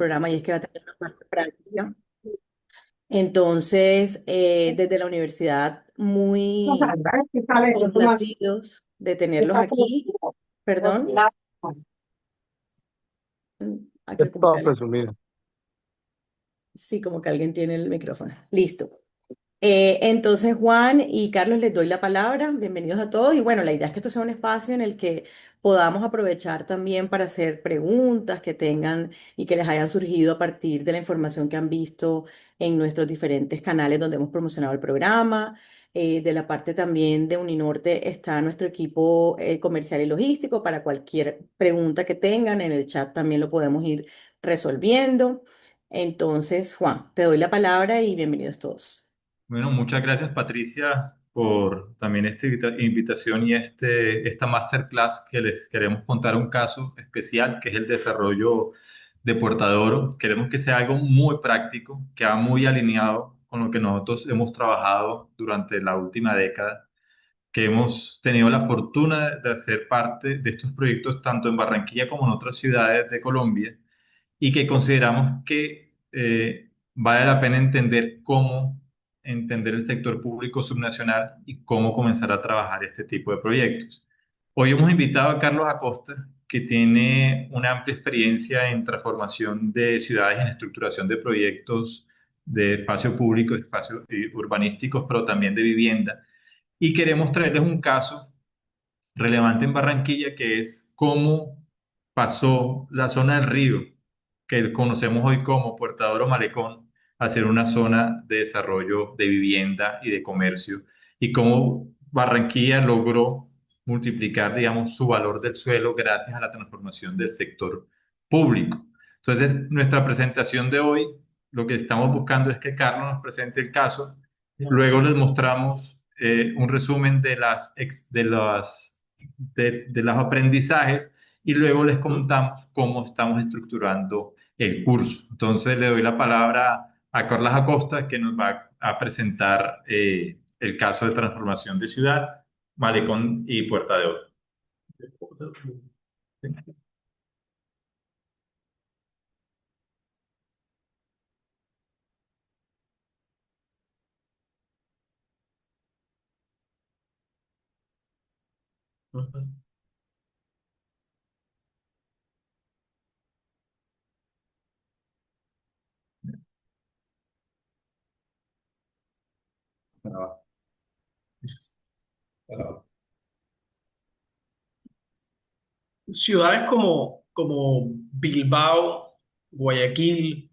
programa y es que va a tener una parte práctica. Entonces, desde la universidad, muy complacidos de tenerlos aquí. Perdón, aquí Es como que todo presumido. sí, como que alguien tiene el micrófono. Listo. Entonces, Juan y Carlos, les doy la palabra. Bienvenidos a todos. Y bueno, la idea es que esto sea un espacio en el que podamos aprovechar también para hacer preguntas que tengan y que les hayan surgido a partir de la información que han visto en nuestros diferentes canales donde hemos promocionado el programa. De la parte también de Uninorte está nuestro equipo comercial y logístico para cualquier pregunta que tengan. En el chat también lo podemos ir resolviendo. Entonces, Juan, te doy la palabra y bienvenidos todos. Bueno, muchas gracias Patricia por también esta invitación y esta masterclass que les queremos contar un caso especial que es el desarrollo de Puerta de Oro. Queremos que sea algo muy práctico, que va muy alineado con lo que nosotros hemos trabajado durante la última década, que hemos tenido la fortuna de hacer parte de estos proyectos tanto en Barranquilla como en otras ciudades de Colombia y que consideramos que vale la pena entender cómo entender el sector público subnacional y cómo comenzar a trabajar este tipo de proyectos. Hoy hemos invitado a Carlos Acosta, que tiene una amplia experiencia en transformación de ciudades y en estructuración de proyectos de espacio público, espacios urbanísticos, pero también de vivienda. Y queremos traerles un caso relevante en Barranquilla, que es cómo pasó la zona del río, que conocemos hoy como Puerta de Oro Malecón, a ser una zona de desarrollo de vivienda y de comercio, y cómo Barranquilla logró multiplicar, digamos, su valor del suelo gracias a la transformación del sector público. Entonces, nuestra presentación de hoy, lo que estamos buscando es que Carlos nos presente el caso, luego les mostramos un resumen de los aprendizajes y luego les contamos cómo estamos estructurando el curso. Entonces le doy la palabra a Carlos Acosta que nos va a presentar el caso de transformación de ciudad, Malecón y Puerta de Oro. Ciudades como Bilbao, Guayaquil,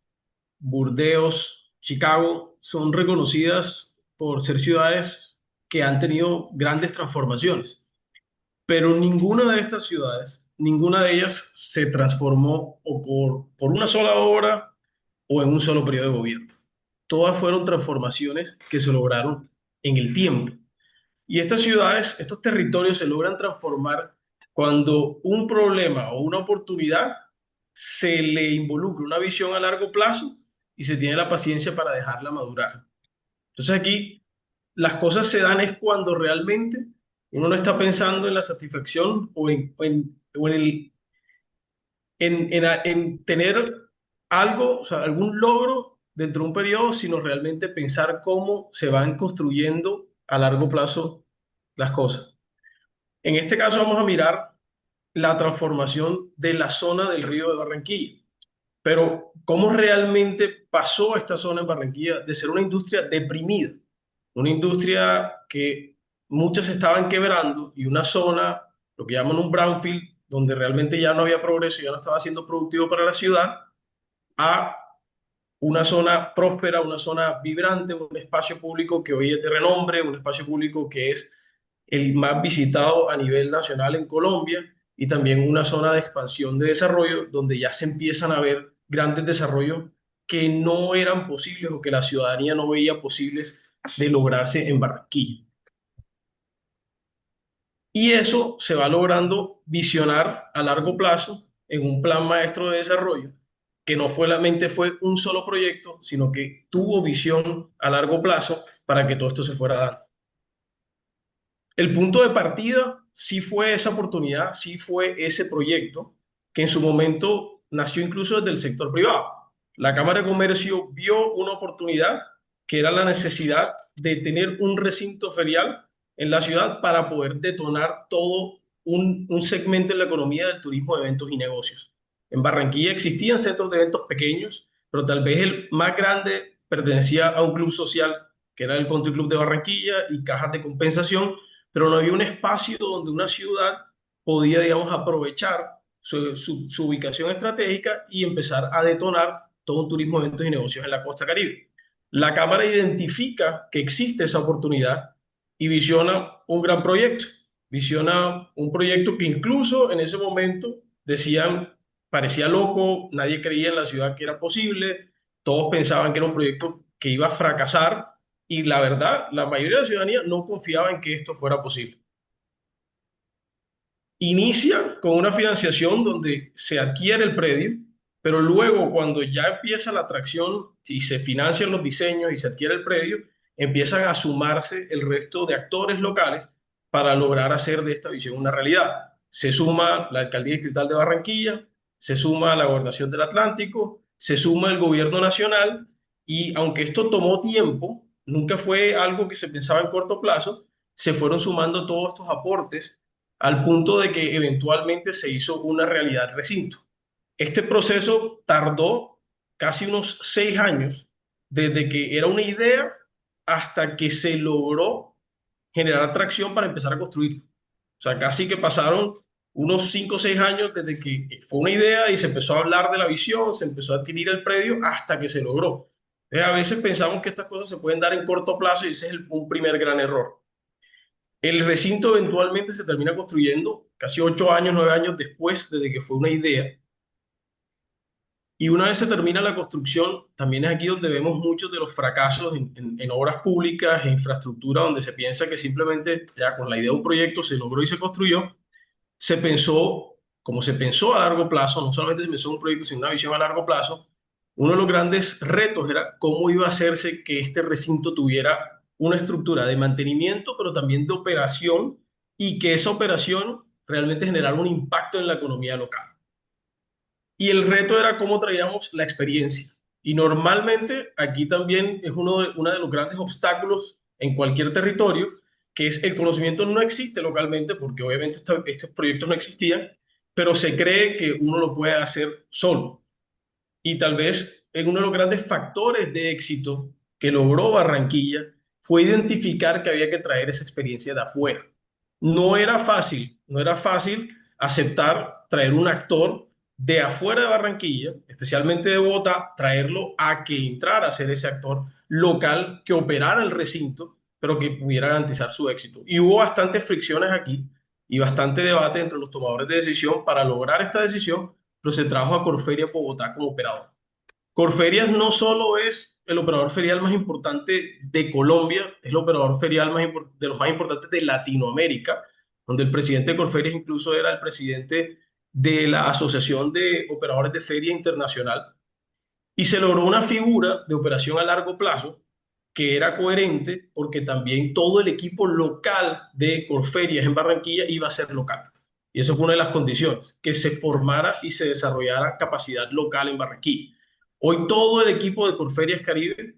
Burdeos, Chicago son reconocidas por ser ciudades que han tenido grandes transformaciones, pero ninguna de estas ciudades, ninguna de ellas se transformó o por una sola obra o en un solo periodo de gobierno. Todas fueron transformaciones que se lograron en el tiempo. Y estas ciudades, estos territorios se logran transformar cuando un problema o una oportunidad se le involucra una visión a largo plazo y se tiene la paciencia para dejarla madurar. Entonces aquí las cosas se dan es cuando realmente uno no está pensando en la satisfacción o en tener algo, o sea, algún logro dentro de un periodo, sino realmente pensar cómo se van construyendo a largo plazo las cosas. En este caso vamos a mirar la transformación de la zona del río de Barranquilla. Pero ¿cómo realmente pasó esta zona en Barranquilla de ser una industria deprimida, una industria que muchas estaban quebrando y una zona, lo que llaman un brownfield, donde realmente ya no había progreso, ya no estaba siendo productivo para la ciudad, a una zona próspera, una zona vibrante, un espacio público que hoy es de renombre, un espacio público que es el más visitado a nivel nacional en Colombia y también una zona de expansión de desarrollo donde ya se empiezan a ver grandes desarrollos que no eran posibles o que la ciudadanía no veía posibles de lograrse en Barranquilla. Y eso se va logrando visionar a largo plazo en un plan maestro de desarrollo que no solamente fue un solo proyecto, sino que tuvo visión a largo plazo para que todo esto se fuera dando. El punto de partida sí fue esa oportunidad, sí fue ese proyecto que en su momento nació incluso desde el sector privado. La Cámara de Comercio vio una oportunidad que era la necesidad de tener un recinto ferial en la ciudad para poder detonar todo un segmento en la economía del turismo de eventos y negocios. En Barranquilla existían centros de eventos pequeños, pero tal vez el más grande pertenecía a un club social, que era el Country Club de Barranquilla y cajas de compensación, pero no había un espacio donde una ciudad podía, digamos, aprovechar su ubicación estratégica y empezar a detonar todo un turismo de eventos y negocios en la costa Caribe. La Cámara identifica que existe esa oportunidad y visiona un gran proyecto. Visiona un proyecto que incluso en ese momento decían, parecía loco, nadie creía en la ciudad que era posible, todos pensaban que era un proyecto que iba a fracasar y la verdad, la mayoría de la ciudadanía no confiaba en que esto fuera posible. Inicia con una financiación donde se adquiere el predio, pero luego cuando ya empieza la atracción y se financian los diseños y se adquiere el predio, empiezan a sumarse el resto de actores locales para lograr hacer de esta visión una realidad. Se suma la Alcaldía Distrital de Barranquilla, se suma la Gobernación del Atlántico, se suma el Gobierno Nacional y aunque esto tomó tiempo, nunca fue algo que se pensaba en corto plazo, se fueron sumando todos estos aportes al punto de que eventualmente se hizo una realidad recinto. Este proceso tardó casi unos 6 años, desde que era una idea hasta que se logró generar atracción para empezar a construir. O sea, casi que pasaron unos 5 o 6 años desde que fue una idea y se empezó a hablar de la visión, se empezó a adquirir el predio hasta que se logró. Entonces, a veces pensamos que estas cosas se pueden dar en corto plazo y ese es un primer gran error. El recinto eventualmente se termina construyendo casi 8 años, 9 años después de que fue una idea. Y una vez se termina la construcción, también es aquí donde vemos muchos de los fracasos en obras públicas e infraestructura, donde se piensa que simplemente ya con la idea de un proyecto se logró y se construyó. Se pensó, como se pensó a largo plazo, no solamente se pensó en un proyecto, sino una visión a largo plazo. Uno de los grandes retos era cómo iba a hacerse que este recinto tuviera una estructura de mantenimiento, pero también de operación, y que esa operación realmente generara un impacto en la economía local. Y el reto era cómo traíamos la experiencia. Y normalmente aquí también es uno de los grandes obstáculos en cualquier territorio, que es el conocimiento no existe localmente, porque obviamente estos proyectos no existían, pero se cree que uno lo puede hacer solo. Y tal vez uno de los grandes factores de éxito que logró Barranquilla fue identificar que había que traer esa experiencia de afuera. No era fácil aceptar traer un actor de afuera de Barranquilla, especialmente de Bogotá, traerlo a que entrara a ser ese actor local que operara el recinto, pero que pudiera garantizar su éxito. Y hubo bastantes fricciones aquí y bastante debate entre los tomadores de decisión para lograr esta decisión, pero se trajo a Corferias Bogotá como operador. Corferias no solo es el operador ferial más importante de Colombia, es el operador ferial de los más importantes de Latinoamérica, donde el presidente de Corferias incluso era el presidente de la Asociación de Operadores de Feria Internacional, y se logró una figura de operación a largo plazo que era coherente porque también todo el equipo local de Corferias en Barranquilla iba a ser local. Y eso fue una de las condiciones, que se formara y se desarrollara capacidad local en Barranquilla. Hoy todo el equipo de Corferias Caribe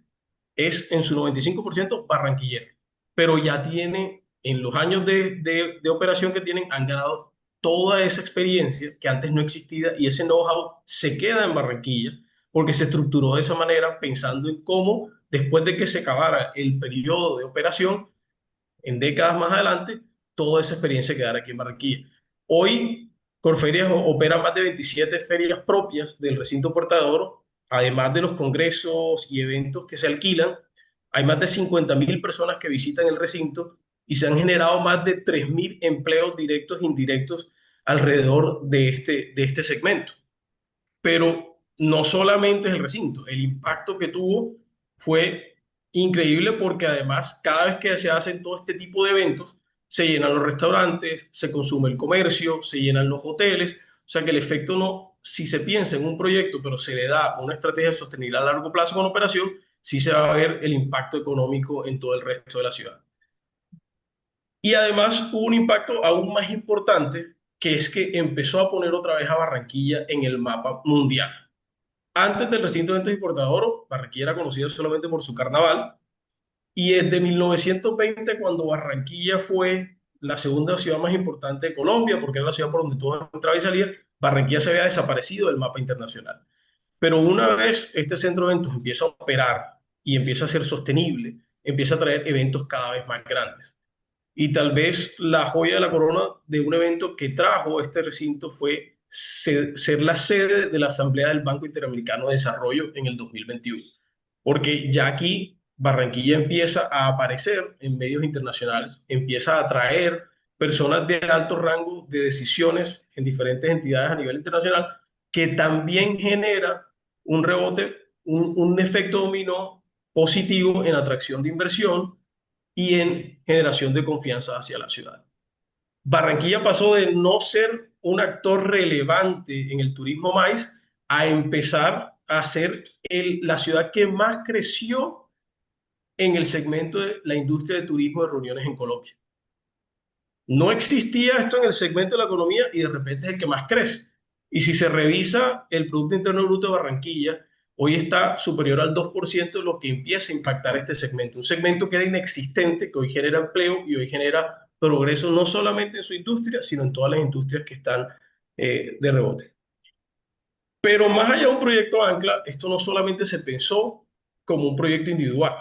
es en su 95% barranquillero, pero ya tiene, en los años de operación que tienen, han ganado toda esa experiencia que antes no existía y ese know-how se queda en Barranquilla porque se estructuró de esa manera pensando en cómo, después de que se acabara el periodo de operación, en décadas más adelante, toda esa experiencia quedara aquí en Barranquilla. Hoy, Corferias opera más de 27 ferias propias del recinto Puerta de Oro, además de los congresos y eventos que se alquilan. Hay más de 50.000 personas que visitan el recinto y se han generado más de 3.000 empleos directos e indirectos alrededor de este segmento. Pero no solamente es el recinto, el impacto que tuvo fue increíble porque además cada vez que se hacen todo este tipo de eventos, se llenan los restaurantes, se consume el comercio, se llenan los hoteles, o sea que el efecto no, si se piensa en un proyecto, pero se le da una estrategia sostenible a largo plazo con operación, sí se va a ver el impacto económico en todo el resto de la ciudad. Y además hubo un impacto aún más importante, que es que empezó a poner otra vez a Barranquilla en el mapa mundial. Antes del recinto de eventos importador, Barranquilla era conocida solamente por su carnaval. Y desde 1920, cuando Barranquilla fue la segunda ciudad más importante de Colombia, porque era la ciudad por donde todo entraba y salía, Barranquilla se había desaparecido del mapa internacional. Pero una vez este centro de eventos empieza a operar y empieza a ser sostenible, empieza a traer eventos cada vez más grandes. Y tal vez la joya de la corona de un evento que trajo este recinto fue ser la sede de la Asamblea del Banco Interamericano de Desarrollo en el 2021. Porque ya aquí Barranquilla empieza a aparecer en medios internacionales, empieza a atraer personas de alto rango de decisiones en diferentes entidades a nivel internacional, que también genera un rebote, un efecto dominó positivo en atracción de inversión y en generación de confianza hacia la ciudad. Barranquilla pasó de no ser un actor relevante en el turismo maíz a empezar a ser la ciudad que más creció en el segmento de la industria de turismo de reuniones en Colombia. No existía esto en el segmento de la economía y de repente es el que más crece. Y si se revisa el Producto Interno Bruto de Barranquilla, hoy está superior al 2%, lo que empieza a impactar este segmento. Un segmento que era inexistente, que hoy genera empleo y hoy genera progreso no solamente en su industria, sino en todas las industrias que están de rebote. Pero más allá de un proyecto ancla, esto no solamente se pensó como un proyecto individual,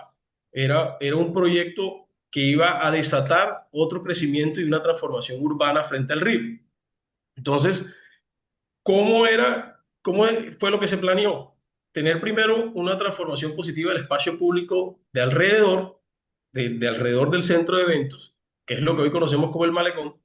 era un proyecto que iba a desatar otro crecimiento y una transformación urbana frente al río. Entonces, ¿cómo fue lo que se planeó? Tener primero una transformación positiva del espacio público de alrededor del centro de eventos, que es lo que hoy conocemos como el malecón,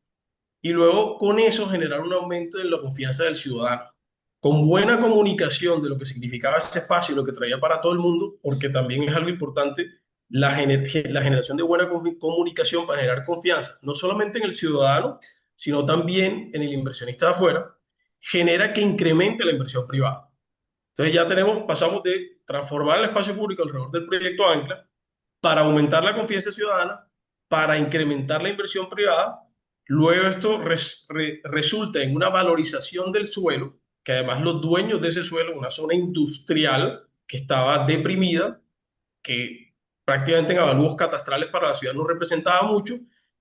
y luego con eso generar un aumento en la confianza del ciudadano, con buena comunicación de lo que significaba ese espacio y lo que traía para todo el mundo, porque también es algo importante la generación de buena comunicación para generar confianza, no solamente en el ciudadano, sino también en el inversionista de afuera, genera que incremente la inversión privada. Entonces ya pasamos de transformar el espacio público alrededor del proyecto Ancla para aumentar la confianza ciudadana, para incrementar la inversión privada. Luego esto resulta en una valorización del suelo, que además los dueños de ese suelo, una zona industrial que estaba deprimida, que prácticamente en avalúos catastrales para la ciudad no representaba mucho,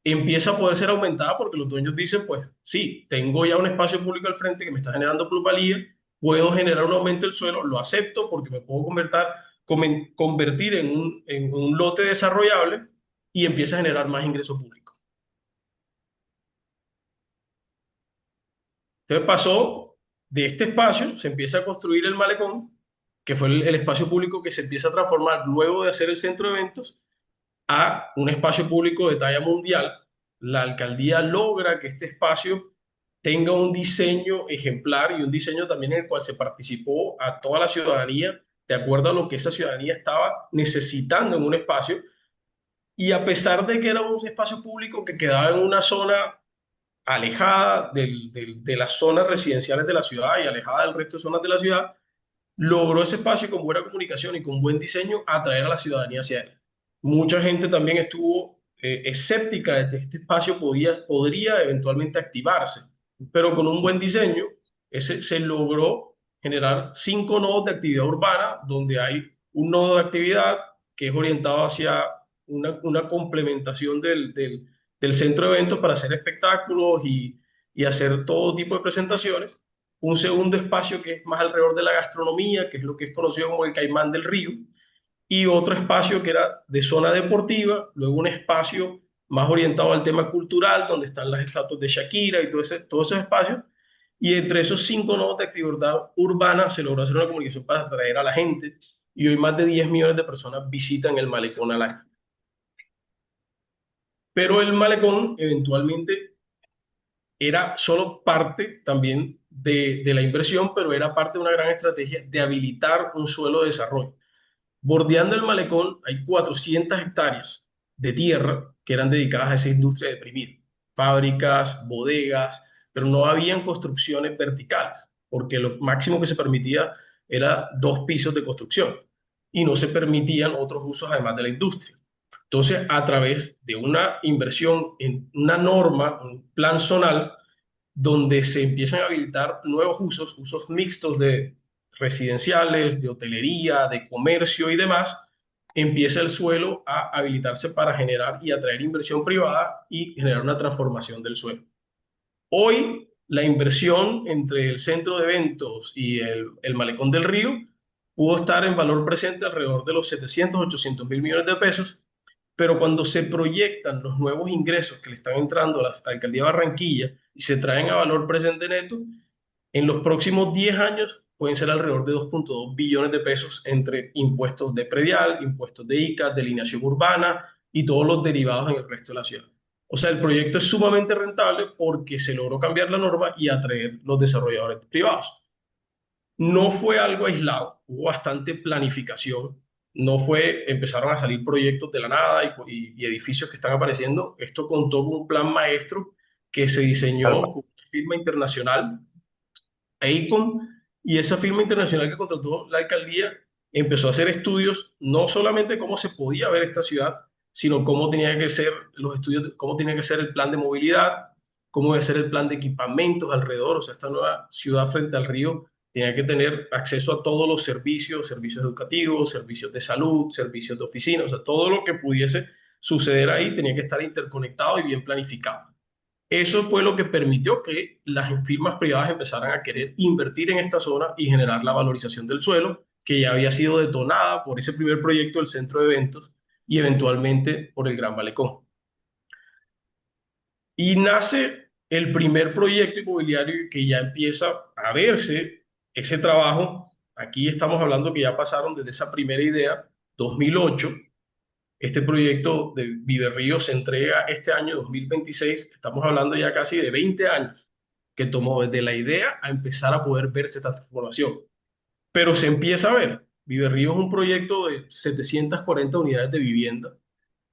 empieza a poder ser aumentada porque los dueños dicen, pues sí, tengo ya un espacio público al frente que me está generando plusvalía, puedo generar un aumento del suelo, lo acepto porque me puedo convertir en un lote desarrollable y empieza a generar más ingreso público. Entonces pasó de este espacio, se empieza a construir el malecón, que fue el espacio público que se empieza a transformar luego de hacer el centro de eventos, a un espacio público de talla mundial. La alcaldía logra que este espacio tenga un diseño ejemplar y un diseño también en el cual se participó a toda la ciudadanía de acuerdo a lo que esa ciudadanía estaba necesitando en un espacio. Y a pesar de que era un espacio público que quedaba en una zona alejada de las zonas residenciales de la ciudad y alejada del resto de zonas de la ciudad, logró ese espacio con buena comunicación y con buen diseño atraer a la ciudadanía hacia él. Mucha gente también estuvo escéptica de que este espacio podría eventualmente activarse, pero con un buen diseño se logró generar 5 nodos de actividad urbana, donde hay un nodo de actividad que es orientado hacia una complementación del centro de eventos para hacer espectáculos y hacer todo tipo de presentaciones. Un segundo espacio que es más alrededor de la gastronomía, que es lo que es conocido como el Caimán del Río, y otro espacio que era de zona deportiva, luego un espacio más orientado al tema cultural, donde están las estatuas de Shakira y todos esos espacios. Y entre esos 5 nodos de actividad urbana se logró hacer una comunicación para atraer a la gente, y hoy más de 10 millones de personas visitan el malecón al año. Pero el malecón eventualmente era solo parte también de la inversión, pero era parte de una gran estrategia de habilitar un suelo de desarrollo. Bordeando el malecón hay 400 hectáreas de tierra que eran dedicadas a esa industria deprimida. Fábricas, bodegas, pero no habían construcciones verticales, porque lo máximo que se permitía era 2 pisos de construcción y no se permitían otros usos además de la industria. Entonces, a través de una inversión en una norma, un plan zonal, donde se empiezan a habilitar nuevos usos mixtos de residenciales, de hotelería, de comercio y demás, empieza el suelo a habilitarse para generar y atraer inversión privada y generar una transformación del suelo. Hoy, la inversión entre el centro de eventos y el malecón del río pudo estar en valor presente alrededor de los 700, 800 mil millones de pesos, pero cuando se proyectan los nuevos ingresos que le están entrando a la alcaldía de Barranquilla y se traen a valor presente neto, en los próximos 10 años pueden ser alrededor de 2,2 billones de pesos entre impuestos de predial, impuestos de ICA, delineación urbana y todos los derivados en el resto de la ciudad. O sea, el proyecto es sumamente rentable porque se logró cambiar la norma y atraer los desarrolladores privados. No fue algo aislado, hubo bastante planificación. No fue, empezaron a salir proyectos de la nada y edificios que están apareciendo. Esto contó con un plan maestro que se diseñó con una firma internacional, AECOM, y esa firma internacional que contrató la alcaldía empezó a hacer estudios no solamente cómo se podía ver esta ciudad, sino cómo tenía que ser los estudios, cómo tenía que ser el plan de movilidad, cómo iba a ser el plan de equipamientos alrededor. O sea, esta nueva ciudad frente al río tenía que tener acceso a todos los servicios, servicios educativos, servicios de salud, servicios de oficina, o sea, todo lo que pudiese suceder ahí tenía que estar interconectado y bien planificado. Eso fue lo que permitió que las firmas privadas empezaran a querer invertir en esta zona y generar la valorización del suelo, que ya había sido detonada por ese primer proyecto del centro de eventos y eventualmente por el Gran Malecón. Y nace el primer proyecto inmobiliario que ya empieza a verse ese trabajo. Aquí estamos hablando que ya pasaron desde esa primera idea, 2008. Este proyecto de Vive Río se entrega este año 2026. Estamos hablando ya casi de 20 años que tomó desde la idea a empezar a poder verse esta transformación. Pero se empieza a ver. Vive Río es un proyecto de 740 unidades de vivienda.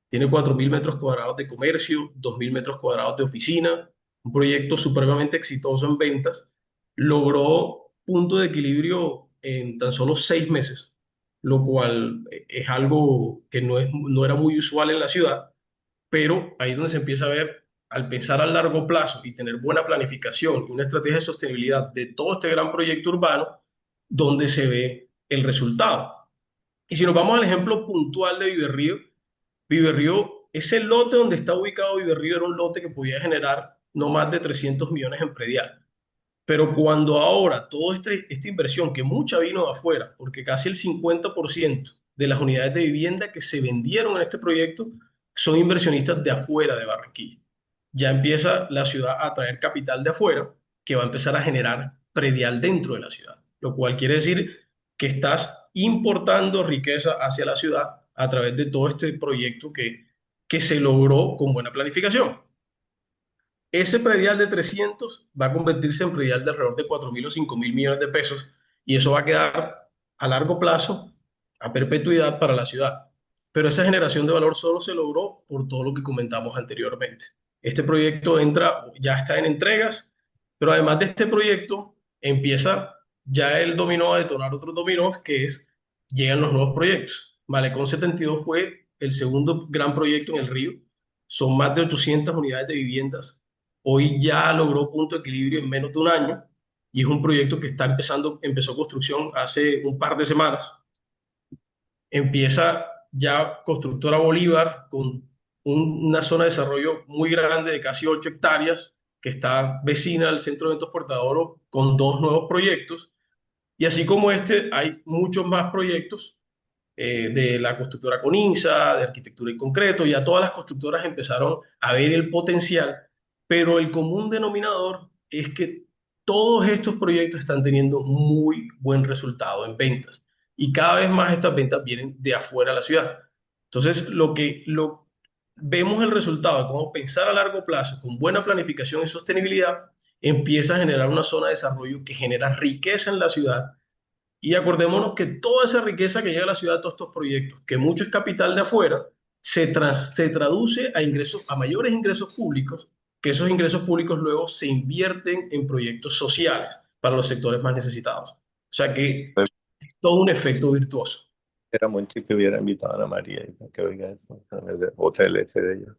Tiene 4.000 metros cuadrados de comercio, 2.000 metros cuadrados de oficina. Un proyecto supremamente exitoso en ventas. Logró punto de equilibrio en tan solo 6 meses, lo cual es algo que no era muy usual en la ciudad, pero ahí es donde se empieza a ver, al pensar a largo plazo y tener buena planificación y una estrategia de sostenibilidad de todo este gran proyecto urbano, donde se ve el resultado. Y si nos vamos al ejemplo puntual de Vive Río, ese lote donde está ubicado Vive Río era un lote que podía generar no más de 300 millones en predial. Pero cuando ahora toda esta inversión, que mucha vino de afuera, porque casi el 50% de las unidades de vivienda que se vendieron en este proyecto son inversionistas de afuera de Barranquilla. Ya empieza la ciudad a traer capital de afuera que va a empezar a generar predial dentro de la ciudad, lo cual quiere decir que estás importando riqueza hacia la ciudad a través de todo este proyecto que se logró con buena planificación. Ese predial de 300 va a convertirse en predial de alrededor de 4.000 o 5.000 millones de pesos y eso va a quedar a largo plazo, a perpetuidad para la ciudad. Pero esa generación de valor solo se logró por todo lo que comentamos anteriormente. Este proyecto ya está en entregas, pero además de este proyecto empieza ya el dominó a detonar otros dominós, que es, llegan los nuevos proyectos. Malecón 72 fue el segundo gran proyecto en el río. Son más de 800 unidades de viviendas. Hoy ya logró punto de equilibrio en menos de un año y es un proyecto que empezó construcción hace un par de semanas. Empieza ya Constructora Bolívar con una zona de desarrollo muy grande de casi 8 hectáreas que está vecina al Centro de Eventos Puerta de Oro con dos nuevos proyectos. Y así como este, hay muchos más proyectos de la constructora Coninsa, de arquitectura en concreto. Ya todas las constructoras empezaron a ver el potencial, pero el común denominador es que todos estos proyectos están teniendo muy buen resultado en ventas y cada vez más estas ventas vienen de afuera de la ciudad. Entonces, vemos el resultado de cómo pensar a largo plazo con buena planificación y sostenibilidad empieza a generar una zona de desarrollo que genera riqueza en la ciudad. Y acordémonos que toda esa riqueza que llega a la ciudad, todos estos proyectos, que mucho es capital de afuera, se traduce a ingresos, a mayores ingresos públicos, que esos ingresos públicos luego se invierten en proyectos sociales para los sectores más necesitados. O sea que Pues, es todo un efecto virtuoso. era mucho que hubiera invitado a Ana María y que oiga eso, en el hotel ese de ellos.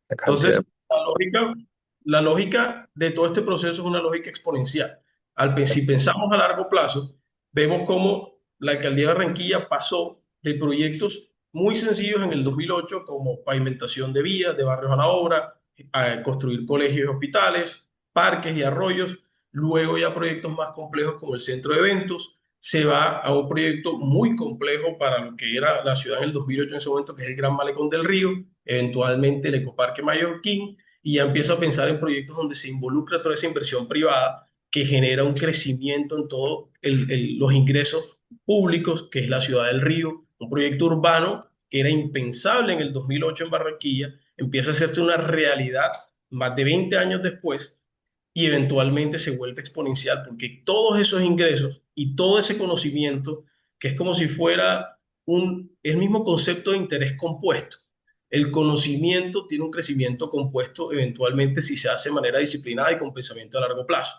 La cantidad Entonces, la lógica de todo este proceso es una lógica exponencial. Si pensamos a largo plazo, vemos cómo la alcaldía de Barranquilla pasó de proyectos muy sencillos en el 2008, como pavimentación de vías, de barrios a la obra, a construir colegios y hospitales, parques y arroyos, luego ya proyectos más complejos como el centro de eventos, se va a un proyecto muy complejo para lo que era la ciudad en el 2008 en ese momento, que es el Gran Malecón del Río, eventualmente el Ecoparque Mallorquín, y ya empieza a pensar en proyectos donde se involucra toda esa inversión privada que genera un crecimiento en todos los ingresos públicos, que es la ciudad del Río, un proyecto urbano que era impensable en el 2008 en Barranquilla, empieza a hacerse una realidad más de 20 años después y eventualmente se vuelve exponencial porque todos esos ingresos y todo ese conocimiento, que es como si fuera el mismo concepto de interés compuesto. El conocimiento tiene un crecimiento compuesto eventualmente si se hace de manera disciplinada y con pensamiento a largo plazo.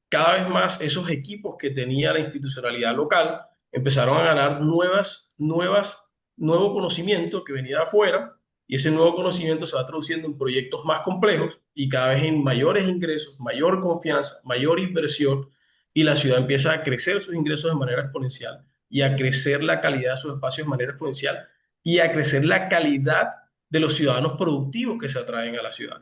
Cada vez más esos equipos que tenía la institucionalidad local empezaron a ganar nuevo conocimiento que venía de afuera y ese nuevo conocimiento se va traduciendo en proyectos más complejos y cada vez en mayores ingresos, mayor confianza, mayor inversión y la ciudad empieza a crecer sus ingresos de manera exponencial y a crecer la calidad de sus espacios de manera exponencial y a crecer la calidad de los ciudadanos productivos que se atraen a la ciudad.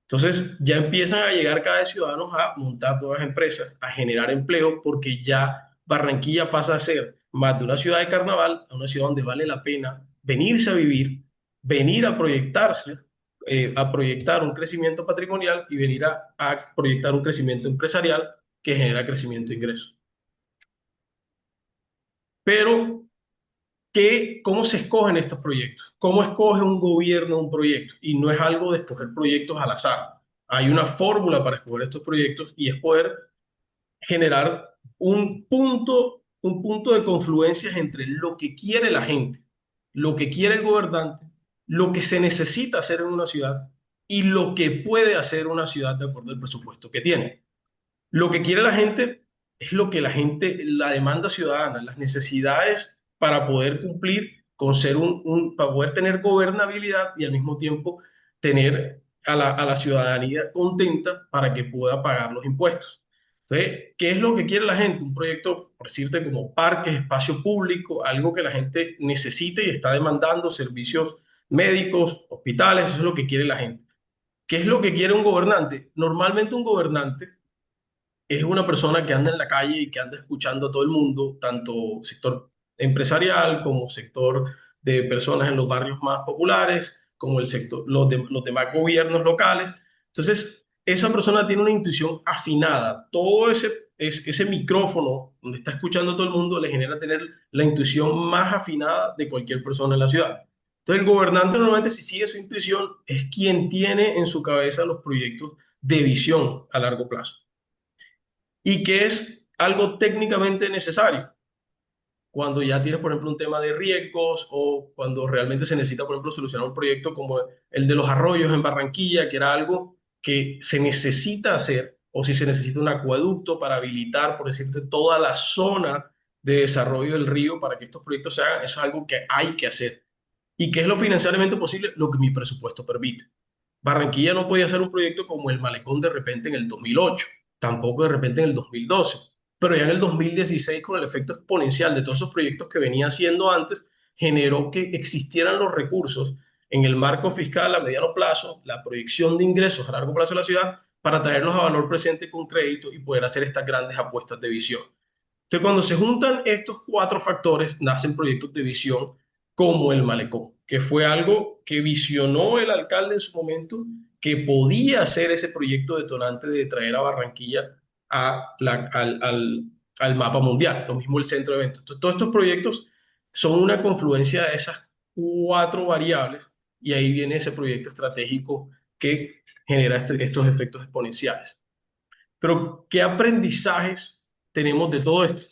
Entonces ya empiezan a llegar cada vez ciudadanos a montar nuevas empresas, a generar empleo, porque ya Barranquilla pasa a ser más de una ciudad de carnaval a una ciudad donde vale la pena venirse a vivir, venir a proyectarse, a proyectar un crecimiento patrimonial y venir a proyectar un crecimiento empresarial que genera crecimiento de ingresos. Pero ¿cómo se escogen estos proyectos? ¿Cómo escoge un gobierno un proyecto? Y no es algo de escoger proyectos al azar. Hay una fórmula para escoger estos proyectos y es poder generar un punto de confluencias entre lo que quiere la gente, lo que quiere el gobernante, lo que se necesita hacer en una ciudad y lo que puede hacer una ciudad de acuerdo al presupuesto que tiene. Lo que quiere la gente es lo que la demanda ciudadana, las necesidades para poder cumplir con ser para poder tener gobernabilidad y al mismo tiempo tener a la ciudadanía contenta para que pueda pagar los impuestos. Entonces, ¿qué es lo que quiere la gente? Un proyecto, por decirte, como parques, espacio público, algo que la gente necesite y está demandando, servicios médicos, hospitales, eso es lo que quiere la gente. ¿Qué es lo que quiere un gobernante? Normalmente un gobernante es una persona que anda en la calle y que anda escuchando a todo el mundo, tanto sector empresarial como sector de personas en los barrios más populares, como el sector, los demás gobiernos locales. Entonces, esa persona tiene una intuición afinada. Todo ese micrófono donde está escuchando a todo el mundo le genera tener la intuición más afinada de cualquier persona en la ciudad. Entonces, el gobernante normalmente, si sigue su intuición, es quien tiene en su cabeza los proyectos de visión a largo plazo y que es algo técnicamente necesario cuando ya tienes, por ejemplo, un tema de riesgos o cuando realmente se necesita, por ejemplo, solucionar un proyecto como el de los arroyos en Barranquilla, que era algo que se necesita hacer, o si se necesita un acueducto para habilitar, por decirte, toda la zona de desarrollo del río para que estos proyectos se hagan, eso es algo que hay que hacer. ¿Y qué es lo financieramente posible? Lo que mi presupuesto permite. Barranquilla no podía hacer un proyecto como el Malecón de repente en el 2008, tampoco de repente en el 2012, pero ya en el 2016 con el efecto exponencial de todos esos proyectos que venía haciendo antes, generó que existieran los recursos en el marco fiscal a mediano plazo, la proyección de ingresos a largo plazo de la ciudad, para traerlos a valor presente con crédito y poder hacer estas grandes apuestas de visión. Entonces, cuando se juntan estos cuatro factores, nacen proyectos de visión como el Malecón, que fue algo que visionó el alcalde en su momento, que podía ser ese proyecto detonante de traer a Barranquilla al mapa mundial, lo mismo el centro de eventos. Entonces, todos estos proyectos son una confluencia de esas cuatro variables y ahí viene ese proyecto estratégico que genera estos efectos exponenciales. Pero, ¿qué aprendizajes tenemos de todo esto?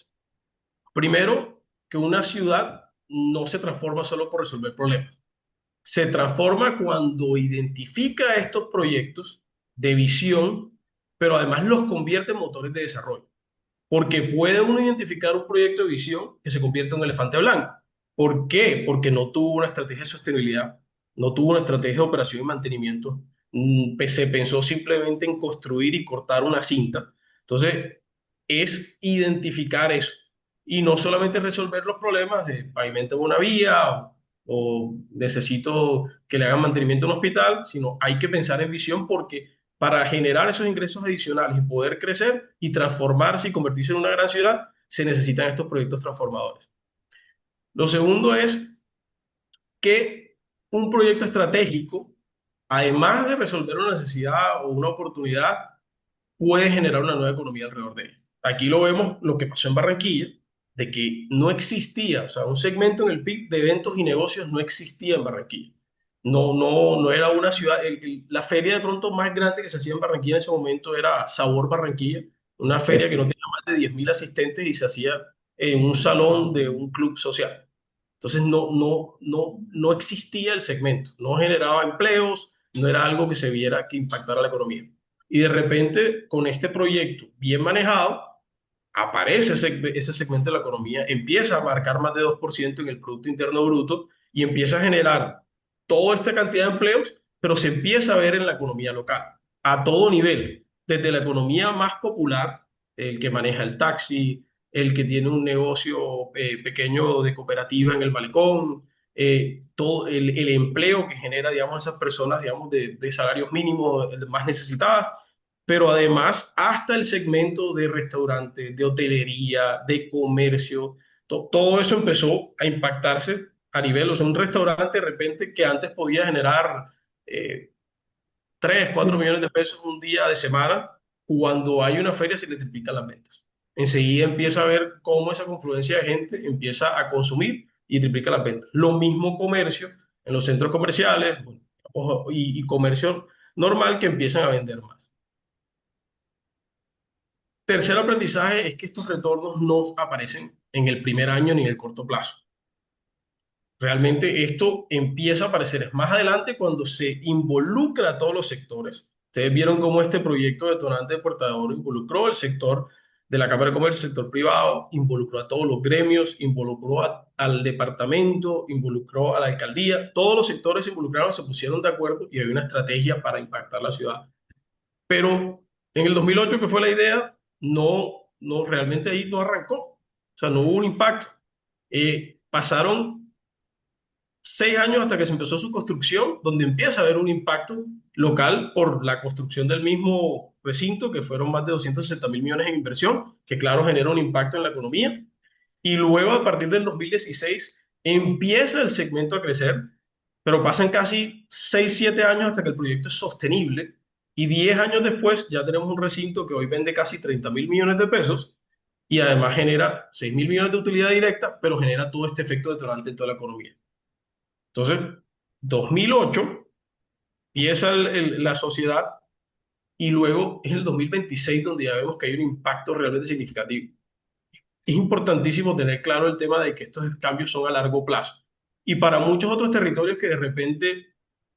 Primero, que una ciudad no se transforma solo por resolver problemas. Se transforma cuando identifica estos proyectos de visión, pero además los convierte en motores de desarrollo. Porque puede uno identificar un proyecto de visión que se convierte en un elefante blanco. ¿Por qué? Porque no tuvo una estrategia de sostenibilidad, no tuvo una estrategia de operación y mantenimiento. Se pensó simplemente en construir y cortar una cinta. Entonces, es identificar eso y no solamente resolver los problemas de pavimento de una vía o necesito que le hagan mantenimiento a un hospital, sino hay que pensar en visión porque para generar esos ingresos adicionales y poder crecer y transformarse y convertirse en una gran ciudad, se necesitan estos proyectos transformadores. Lo segundo es que un proyecto estratégico, además de resolver una necesidad o una oportunidad, puede generar una nueva economía alrededor de él. Aquí lo vemos, lo que pasó en Barranquilla, de que no existía, o sea, un segmento en el PIB de eventos y negocios no existía en Barranquilla. No era una ciudad, la feria de pronto más grande que se hacía en Barranquilla en ese momento era Sabor Barranquilla, una feria que no tenía más de 10.000 asistentes y se hacía en un salón de un club social. Entonces no existía el segmento, no generaba empleos, no era algo que se viera que impactara la economía. Y de repente, con este proyecto bien manejado, aparece ese segmento de la economía, empieza a marcar más de 2% en el Producto Interno Bruto y empieza a generar toda esta cantidad de empleos, pero se empieza a ver en la economía local, a todo nivel, desde la economía más popular, el que maneja el taxi, el que tiene un negocio pequeño de cooperativa en el malecón, todo el empleo que genera, digamos, esas personas, digamos, de salarios mínimos más necesitadas, pero además hasta el segmento de restaurantes, de hotelería, de comercio, todo eso empezó a impactarse a nivel, o sea, un restaurante de repente que antes podía generar eh, 3, 4 millones de pesos un día de semana, cuando hay una feria se le triplican las ventas. Enseguida empieza a ver cómo esa confluencia de gente empieza a consumir y triplica las ventas. Lo mismo comercio en los centros comerciales y comercio normal que empiezan a vender más. Tercer aprendizaje es que estos retornos no aparecen en el primer año ni en el corto plazo. Realmente esto empieza a aparecer más adelante cuando se involucra a todos los sectores. Ustedes vieron cómo este proyecto detonante de Puerta de Oro involucró el sector de la Cámara de Comercio, el sector privado, involucró a todos los gremios, involucró al departamento, involucró a la alcaldía. Todos los sectores involucrados se pusieron de acuerdo y había una estrategia para impactar la ciudad. Pero en el 2008, que fue la idea, realmente ahí no arrancó. O sea, no hubo un impacto. Pasaron 6 años hasta que se empezó su construcción, donde empieza a haber un impacto local por la construcción del mismo recinto, que fueron más de 260.000 millones en inversión, que claro, genera un impacto en la economía. Y luego, a partir del 2016, empieza el segmento a crecer, pero pasan casi 6, 7 años hasta que el proyecto es sostenible. Y 10 años después ya tenemos un recinto que hoy vende casi 30.000 millones de pesos y además genera 6.000 millones de utilidad directa, pero genera todo este efecto detonante en toda la economía. Entonces, 2008 empieza la sociedad y luego es el 2026 donde ya vemos que hay un impacto realmente significativo. Es importantísimo tener claro el tema de que estos cambios son a largo plazo. Y para muchos otros territorios que de repente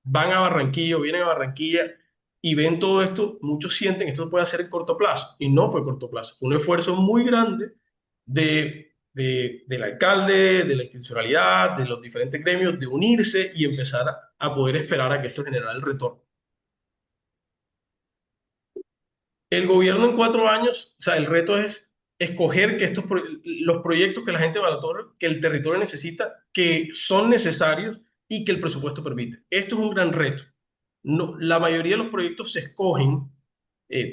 van a Barranquilla o vienen a Barranquilla y ven todo esto, muchos sienten que esto puede ser en corto plazo. Y no fue corto plazo. Fue un esfuerzo muy grande del alcalde, de la institucionalidad, de los diferentes gremios, de unirse y empezar a poder esperar a que esto generara el retorno. El gobierno en 4 años, o sea, el reto es escoger que los proyectos que la gente valora, que el territorio necesita, que son necesarios y que el presupuesto permite. Esto es un gran reto. No, la mayoría de los proyectos se escogen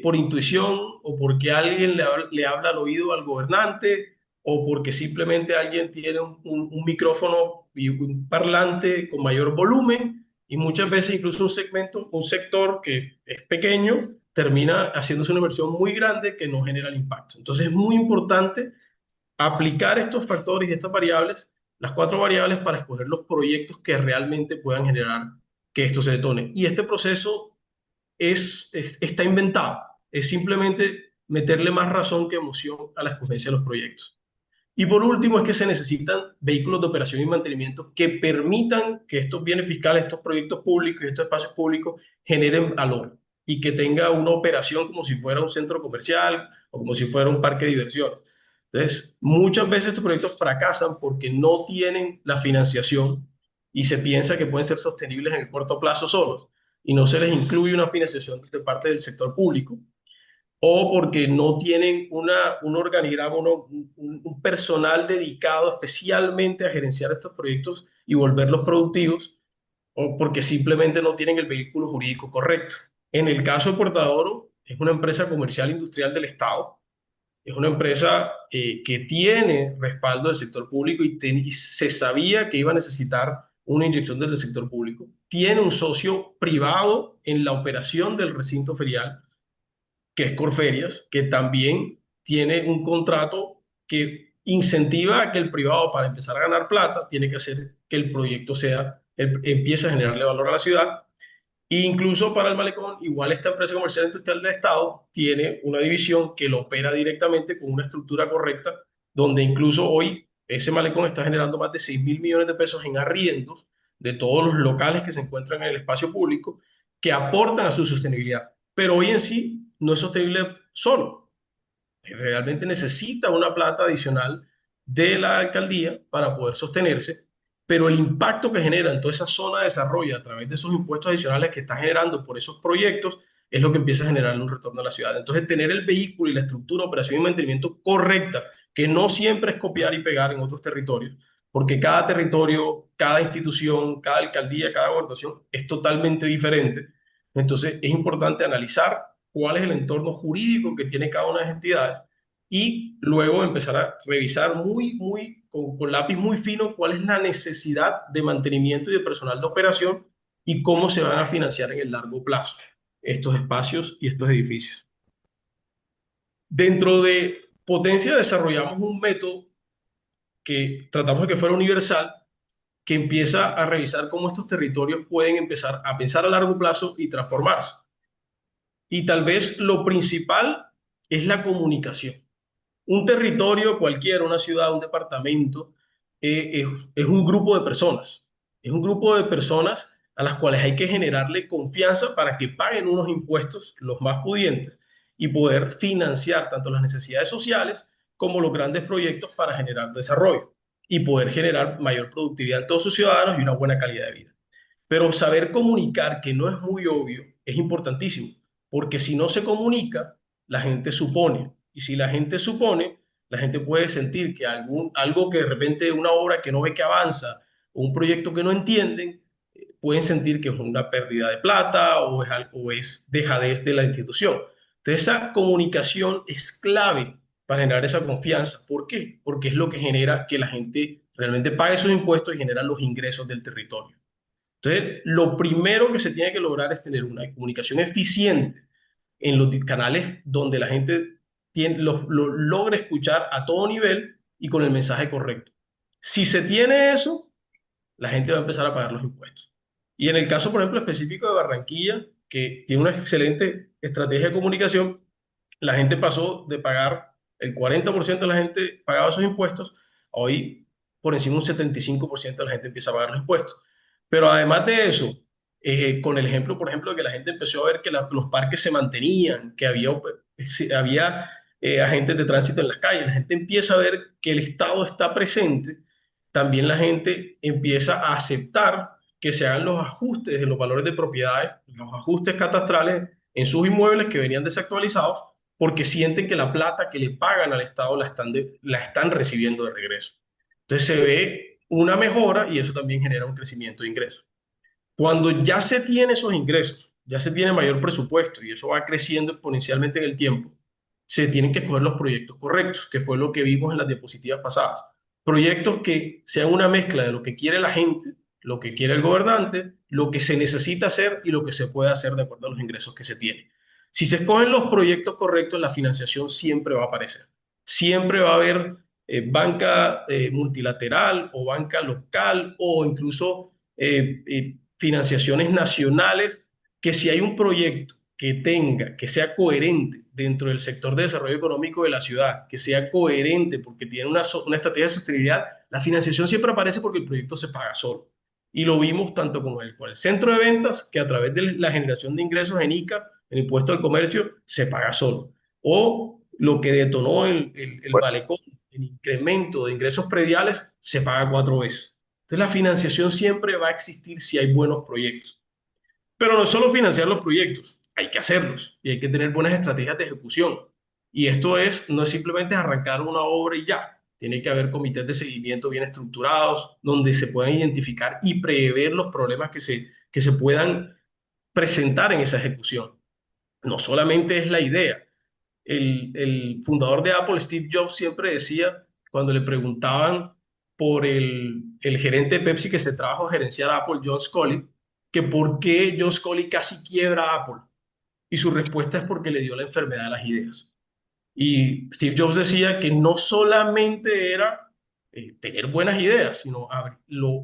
por intuición o porque alguien le habla al oído al gobernante o porque simplemente alguien tiene un micrófono y un parlante con mayor volumen y muchas veces incluso un sector que es pequeño termina haciéndose una inversión muy grande que no genera el impacto. Entonces es muy importante aplicar estos factores y estas variables, las 4 variables para escoger los proyectos que realmente puedan generar que esto se detone. Y este proceso está inventado, es simplemente meterle más razón que emoción a la escogencia de los proyectos. Y por último es que se necesitan vehículos de operación y mantenimiento que permitan que estos bienes fiscales, estos proyectos públicos y estos espacios públicos generen valor y que tenga una operación como si fuera un centro comercial o como si fuera un parque de diversiones. Entonces, muchas veces estos proyectos fracasan porque no tienen la financiación y se piensa que pueden ser sostenibles en el corto plazo solos y no se les incluye una financiación de parte del sector público. o porque no tienen un organigrama, un personal dedicado especialmente a gerenciar estos proyectos y volverlos productivos, o porque simplemente no tienen el vehículo jurídico correcto. En el caso de Portadoro, es una empresa comercial industrial del Estado, es una empresa que tiene respaldo del sector público y se sabía que iba a necesitar una inyección del sector público. Tiene un socio privado en la operación del recinto ferial, que es Corferias, que también tiene un contrato que incentiva a que el privado, para empezar a ganar plata, tiene que hacer que el proyecto empiece a generarle valor a la ciudad. E incluso para el malecón, igual esta empresa comercial industrial del Estado tiene una división que lo opera directamente con una estructura correcta, donde incluso hoy ese malecón está generando más de 6.000 millones de pesos en arriendos de todos los locales que se encuentran en el espacio público, que aportan a su sostenibilidad. Pero hoy en sí no es sostenible solo. Realmente necesita una plata adicional de la alcaldía para poder sostenerse, pero el impacto que genera en toda esa zona de desarrollo a través de esos impuestos adicionales que está generando por esos proyectos es lo que empieza a generar un retorno a la ciudad. Entonces, tener el vehículo y la estructura, operación y mantenimiento correcta, que no siempre es copiar y pegar en otros territorios, porque cada territorio, cada institución, cada alcaldía, cada gobernación es totalmente diferente. Entonces, es importante analizar cuál es el entorno jurídico que tiene cada una de las entidades y luego empezar a revisar con lápiz muy fino cuál es la necesidad de mantenimiento y de personal de operación y cómo se van a financiar en el largo plazo estos espacios y estos edificios. Dentro de Potencia desarrollamos un método que tratamos de que fuera universal, que empieza a revisar cómo estos territorios pueden empezar a pensar a largo plazo y transformarse. Y tal vez lo principal es la comunicación. Un territorio cualquiera, una ciudad, un departamento, es un grupo de personas. Es un grupo de personas a las cuales hay que generarle confianza para que paguen unos impuestos, los más pudientes, y poder financiar tanto las necesidades sociales como los grandes proyectos para generar desarrollo y poder generar mayor productividad en todos sus ciudadanos y una buena calidad de vida. Pero saber comunicar, que no es muy obvio, es importantísimo, porque si no se comunica, la gente supone. Y si la gente supone, la gente puede sentir que algo que de repente una obra que no ve que avanza o un proyecto que no entienden, pueden sentir que es una pérdida de plata o es dejadez de la institución. Entonces, esa comunicación es clave para generar esa confianza. ¿Por qué? Porque es lo que genera que la gente realmente pague sus impuestos y genera los ingresos del territorio. Entonces, lo primero que se tiene que lograr es tener una comunicación eficiente en los canales donde la gente lo logra escuchar a todo nivel y con el mensaje correcto. Si se tiene eso, la gente va a empezar a pagar los impuestos. Y en el caso, por ejemplo, específico de Barranquilla, que tiene una excelente estrategia de comunicación, la gente pasó de pagar, el 40% de la gente pagaba sus impuestos, hoy por encima de un 75% de la gente empieza a pagar los impuestos. Pero además de eso, con el ejemplo, por ejemplo, de que la gente empezó a ver que los parques se mantenían, que había agentes de tránsito en las calles, la gente empieza a ver que el Estado está presente, también la gente empieza a aceptar que se hagan los ajustes de los valores de propiedades, los ajustes catastrales en sus inmuebles que venían desactualizados, porque sienten que la plata que le pagan al Estado la están recibiendo de regreso. Entonces se ve una mejora y eso también genera un crecimiento de ingresos. Cuando ya se tiene esos ingresos, ya se tiene mayor presupuesto y eso va creciendo exponencialmente en el tiempo, se tienen que escoger los proyectos correctos, que fue lo que vimos en las diapositivas pasadas. Proyectos que sean una mezcla de lo que quiere la gente, lo que quiere el gobernante, lo que se necesita hacer y lo que se puede hacer de acuerdo a los ingresos que se tienen. Si se escogen los proyectos correctos, la financiación siempre va a aparecer. Siempre va a haber banca multilateral o banca local o incluso financiaciones nacionales, que si hay un proyecto que sea coherente dentro del sector de desarrollo económico de la ciudad, que sea coherente porque tiene una estrategia de sostenibilidad, la financiación siempre aparece porque el proyecto se paga solo. Y lo vimos tanto con el centro de ventas, que a través de la generación de ingresos en ICA, el impuesto al comercio, se paga solo. O lo que detonó el Bueno, Malecón, el incremento de ingresos prediales, se paga 4 veces. Entonces la financiación siempre va a existir si hay buenos proyectos. Pero no es solo financiar los proyectos, hay que hacerlos y hay que tener buenas estrategias de ejecución. Y esto no es simplemente arrancar una obra y ya. Tiene que haber comités de seguimiento bien estructurados, donde se puedan identificar y prever los problemas que se puedan presentar en esa ejecución. No solamente es la idea. El fundador de Apple, Steve Jobs, siempre decía, cuando le preguntaban por el gerente de Pepsi que se trajo a gerenciar a Apple, John Sculley, que por qué John Sculley casi quiebra a Apple. Y su respuesta es porque le dio la enfermedad de las ideas. Y Steve Jobs decía que no solamente era tener buenas ideas, sino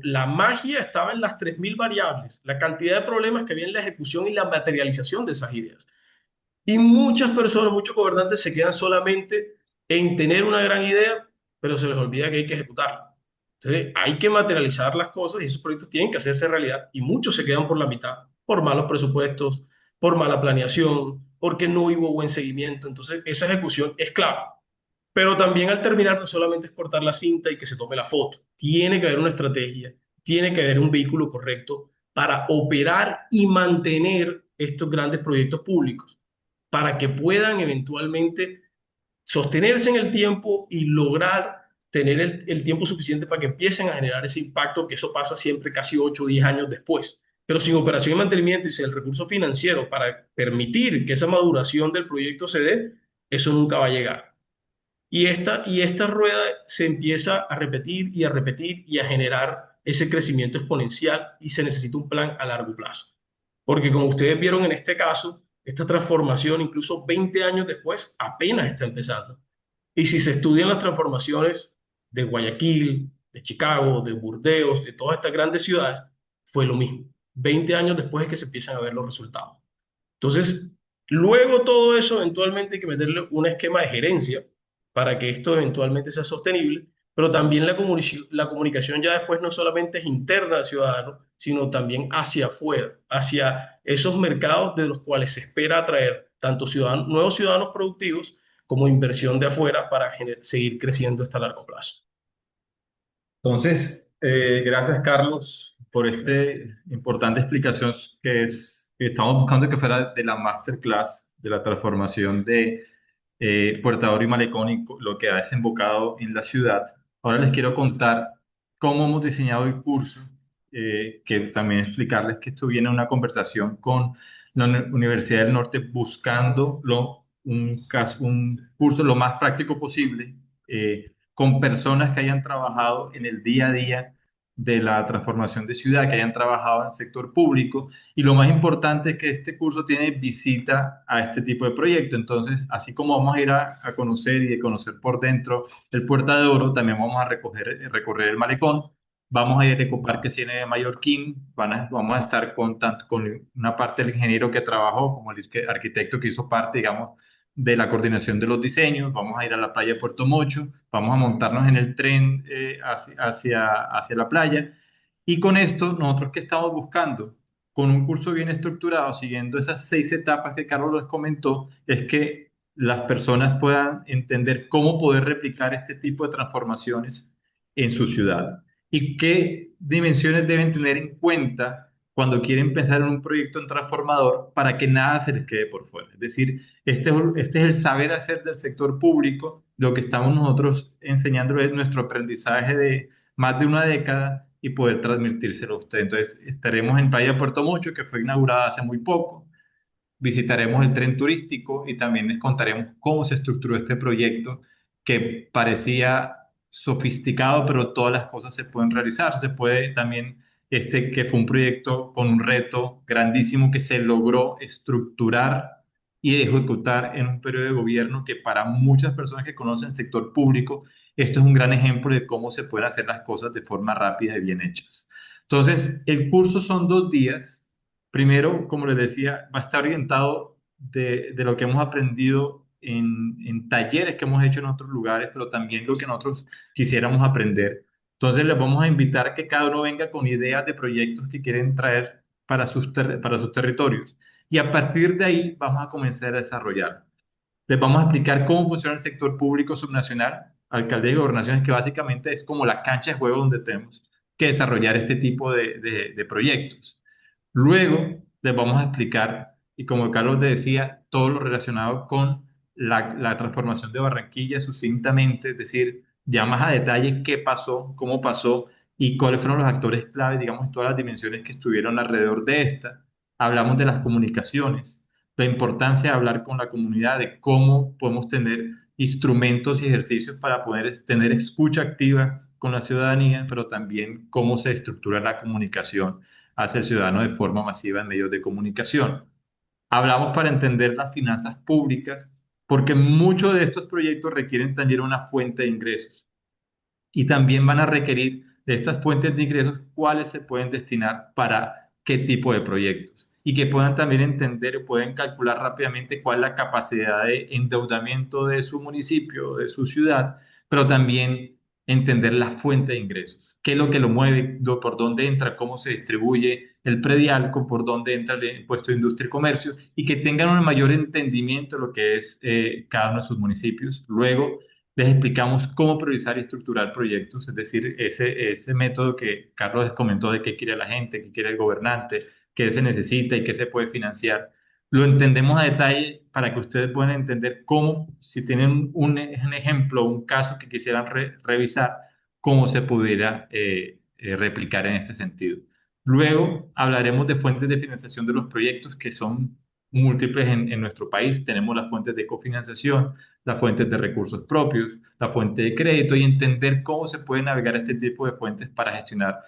la magia estaba en las 3.000 variables, la cantidad de problemas que había en la ejecución y la materialización de esas ideas. Y muchas personas, muchos gobernantes se quedan solamente en tener una gran idea, pero se les olvida que hay que ejecutarla. Entonces, hay que materializar las cosas y esos proyectos tienen que hacerse realidad y muchos se quedan por la mitad, por malos presupuestos, por mala planeación, porque no hubo buen seguimiento. Entonces, esa ejecución es clave. Pero también al terminar no solamente es cortar la cinta y que se tome la foto. Tiene que haber una estrategia, tiene que haber un vehículo correcto para operar y mantener estos grandes proyectos públicos, para que puedan eventualmente sostenerse en el tiempo y lograr tener el tiempo suficiente para que empiecen a generar ese impacto, que eso pasa siempre casi 8 o 10 años después. Pero sin operación y mantenimiento y sin el recurso financiero para permitir que esa maduración del proyecto se dé, eso nunca va a llegar. Y esta rueda se empieza a repetir y a repetir y a generar ese crecimiento exponencial y se necesita un plan a largo plazo. Porque como ustedes vieron en este caso, esta transformación incluso 20 años después apenas está empezando. Y si se estudian las transformaciones de Guayaquil, de Chicago, de Burdeos, de todas estas grandes ciudades, fue lo mismo. 20 años después es que se empiezan a ver los resultados. Entonces, luego todo eso, eventualmente hay que meterle un esquema de gerencia para que esto eventualmente sea sostenible, pero también la comunicación ya después no solamente es interna al ciudadano, sino también hacia afuera, hacia esos mercados de los cuales se espera atraer tanto nuevos ciudadanos productivos como inversión de afuera para seguir creciendo hasta largo plazo. Entonces, gracias Carlos por esta importante explicación que estamos buscando que fuera de la masterclass de la transformación de Puerto y Malecón y lo que ha desembocado en la ciudad. Ahora les quiero contar cómo hemos diseñado el curso, que también explicarles que esto viene a una conversación con la Universidad del Norte buscando un curso lo más práctico posible. Con personas que hayan trabajado en el día a día de la transformación de ciudad, que hayan trabajado en el sector público. Y lo más importante es que este curso tiene visita a este tipo de proyecto. Entonces, así como vamos a ir a conocer y de conocer por dentro el Puerta de Oro, también vamos a recorrer el malecón. Vamos a ir a Ecoparque Cine de Mallorquín. Vamos a estar tanto con una parte del ingeniero que trabajó como el arquitecto que hizo parte, digamos, de la coordinación de los diseños. Vamos a ir a la playa de Puerto Mocho, vamos a montarnos en el tren hacia la playa. Y con esto, nosotros qué estamos buscando, con un curso bien estructurado, siguiendo esas 6 etapas que Carlos les comentó, es que las personas puedan entender cómo poder replicar este tipo de transformaciones en su ciudad y qué dimensiones deben tener en cuenta cuando quieren pensar en un proyecto transformador para que nada se les quede por fuera. Es decir, este es el saber hacer del sector público. Lo que estamos nosotros enseñando es nuestro aprendizaje de más de una década y poder transmitírselo a usted. Entonces, estaremos en Playa Puerto Mocho, que fue inaugurada hace muy poco. Visitaremos el tren turístico y también les contaremos cómo se estructuró este proyecto que parecía sofisticado, pero todas las cosas se pueden realizar. Se puede también, que fue un proyecto con un reto grandísimo que se logró estructurar y ejecutar en un periodo de gobierno que para muchas personas que conocen el sector público, esto es un gran ejemplo de cómo se pueden hacer las cosas de forma rápida y bien hechas. Entonces, el curso son 2 días. Primero, como les decía, va a estar orientado de lo que hemos aprendido en talleres que hemos hecho en otros lugares, pero también lo que nosotros quisiéramos aprender. Entonces, les vamos a invitar a que cada uno venga con ideas de proyectos que quieren traer para sus territorios. Y a partir de ahí vamos a comenzar a desarrollar. Les vamos a explicar cómo funciona el sector público subnacional, alcaldías y gobernaciones, que básicamente es como la cancha de juego donde tenemos que desarrollar este tipo de proyectos. Luego les vamos a explicar y como Carlos te decía, todo lo relacionado con la transformación de Barranquilla sucintamente, es decir, ya más a detalle qué pasó, cómo pasó y cuáles fueron los actores clave, digamos, todas las dimensiones que estuvieron alrededor de esta. Hablamos de las comunicaciones, la importancia de hablar con la comunidad, de cómo podemos tener instrumentos y ejercicios para poder tener escucha activa con la ciudadanía, pero también cómo se estructura la comunicación hacia el ciudadano de forma masiva en medios de comunicación. Hablamos para entender las finanzas públicas, porque muchos de estos proyectos requieren también una fuente de ingresos y también van a requerir de estas fuentes de ingresos cuáles se pueden destinar para qué tipo de proyectos y que puedan también entender o pueden calcular rápidamente cuál es la capacidad de endeudamiento de su municipio, de su ciudad, pero también entender la fuente de ingresos, qué es lo que lo mueve, por dónde entra, cómo se distribuye el predial, por dónde entra el impuesto de industria y comercio y que tengan un mayor entendimiento de lo que es cada uno de sus municipios. Luego, les explicamos cómo priorizar y estructurar proyectos, es decir, ese método que Carlos les comentó de qué quiere la gente, qué quiere el gobernante, qué se necesita y qué se puede financiar. Lo entendemos a detalle para que ustedes puedan entender cómo, si tienen un ejemplo, un caso que quisieran revisar, cómo se pudiera replicar en este sentido. Luego hablaremos de fuentes de financiación de los proyectos que son múltiples en nuestro país. Tenemos las fuentes de cofinanciación, las fuentes de recursos propios, la fuente de crédito y entender cómo se puede navegar este tipo de fuentes para gestionar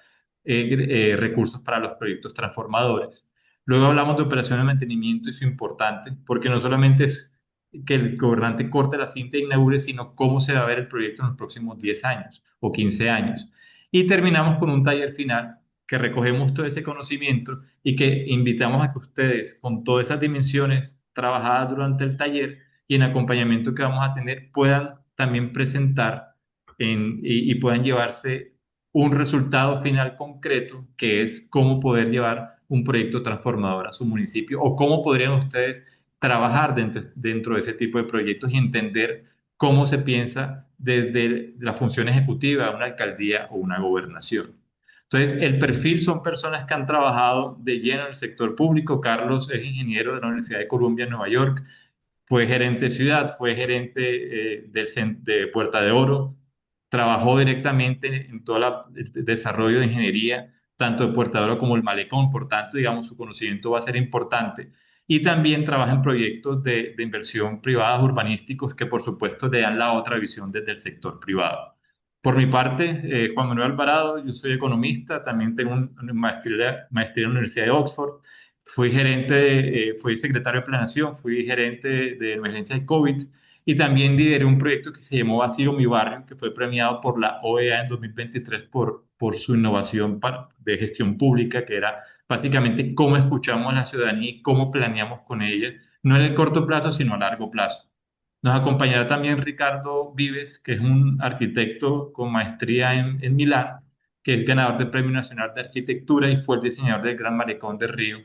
recursos para los proyectos transformadores. Luego hablamos de operaciones de mantenimiento y su importante, porque no solamente es que el gobernante corte la cinta e inaugure, sino cómo se va a ver el proyecto en los próximos 10 años o 15 años. Y terminamos con un taller final que recogemos todo ese conocimiento y que invitamos a que ustedes, con todas esas dimensiones trabajadas durante el taller, y en acompañamiento que vamos a tener puedan también presentar y puedan llevarse un resultado final concreto, que es cómo poder llevar un proyecto transformador a su municipio o cómo podrían ustedes trabajar dentro de ese tipo de proyectos y entender cómo se piensa desde la función ejecutiva de una alcaldía o una gobernación. Entonces, el perfil son personas que han trabajado de lleno en el sector público. Carlos es ingeniero de la Universidad de Columbia en Nueva York, fue gerente de ciudad, fue gerente de Puerta de Oro, trabajó directamente en todo el desarrollo de ingeniería, tanto de Puerta de Oro como el Malecón, por tanto, digamos, su conocimiento va a ser importante. Y también trabaja en proyectos de inversión privados urbanísticos que, por supuesto, le dan la otra visión desde el sector privado. Por mi parte, Juan Manuel Alvarado, yo soy economista, también tengo una maestría en la Universidad de Oxford. Fui secretario de planeación, fui gerente de emergencia de COVID y también lideré un proyecto que se llamó Vacío Mi Barrio, que fue premiado por la OEA en 2023 por su innovación de gestión pública, que era prácticamente cómo escuchamos a la ciudadanía y cómo planeamos con ella, no en el corto plazo, sino a largo plazo. Nos acompañará también Ricardo Vives, que es un arquitecto con maestría en Milán, que es ganador del Premio Nacional de Arquitectura y fue el diseñador del Gran Malecón de Río